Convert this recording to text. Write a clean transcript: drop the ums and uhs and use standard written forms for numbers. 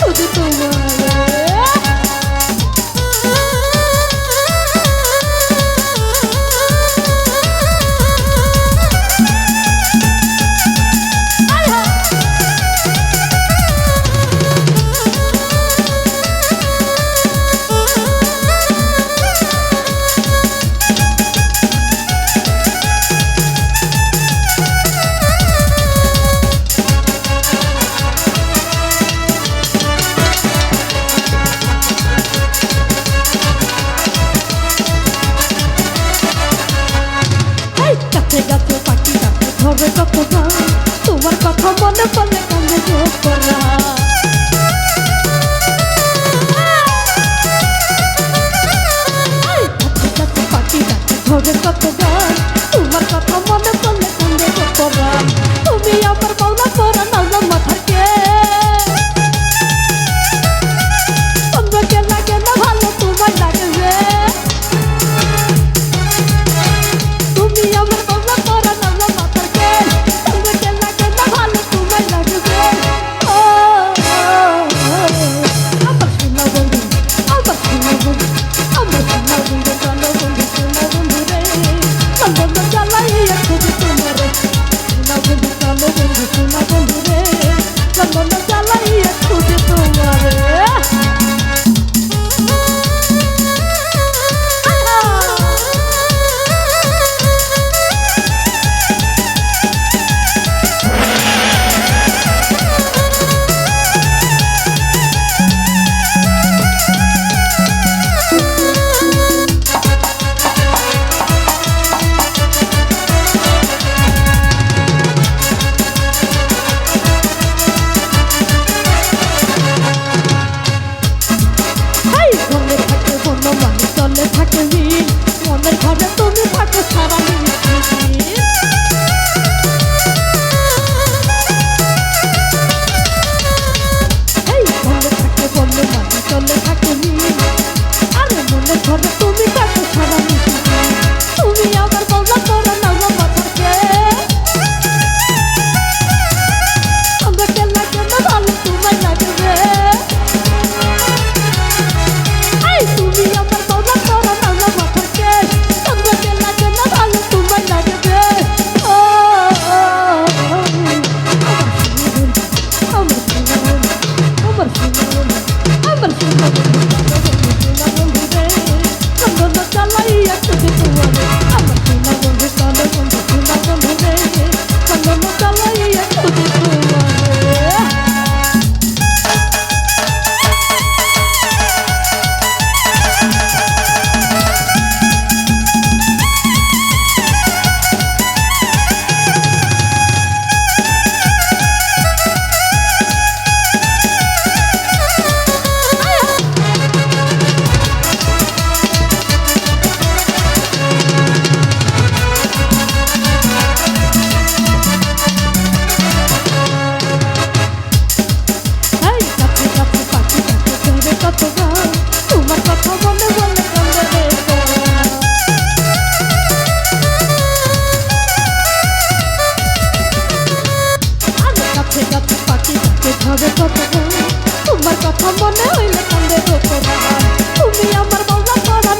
শুধু তোমারে। গাছে পাখি গাছে ধরে কত গান, তোমার কথা মনে পড়লে কান্দে চোখ করা। গাছে পাখি গাছে ধরে কত গান, তোমার কথা মনে পড়লে কান্দে চোখ করা। তুমি আমার বাউলা করা নাও মাথার কে, তোমাকে লাগে না ভালো তোমার লাগে রে। তুমি আমার বাউলা করা নাও মাথার কে, তোমাকে লাগে না ভালো তোমার লাগে রে। ও আমার সোনা বন্ধু, আমার সোনা বন্ধু, আমার সোনা বন্ধু, চলো বন্ধু, সোনা বন্ধু রে। বন্ধু জ্বালাইয়া খুঁজে তোমারে, সোনা বন্ধু চলো বন্ধু, সোনা বন্ধু রে। বন্ধু জ্বালাইয়া খুঁজে তোমারে। মনে থাকে বন্য মানে চলে থাকে মিল, মনের ঘরে তুমি থাকো সারা দিন। মনে থাকে বন্য মানে চলে থাকে মিল, আরে মনের ঘরে তুমি থাকো সারা দিন। তুমি আমার বাউলা করা নাও মাথার কে, আমাকে লাগে না ভালো তোমার লাগে রে। তুমি আমার বাউলা করা নাও মাথার কে, আমাকে লাগে না ভালো তোমার লাগে রে। ও আমার সোনা বন্ধু, আমার সোনা বন্ধু, আমার সোনা বন্ধু, সোনা বন্ধু রে। বন্ধু চালাইয়া খুঁজে তোমারে, আমার সোনা বন্ধু, চলো বন্ধু, সোনা বন্ধু রে। বন্ধু চালাইয়া খুঁজে তোমারে। গাছে গাছে পাখি গাছে ধরে কত গান, তোমার কথা মনে বলে কান্দে রে তোরা। আরে গাছে গাছে পাখি গাছে ধরে কত গান, তোমার কথা মনে হইলে কান্দে রে তোরা। তুমি আমার বাউলা করা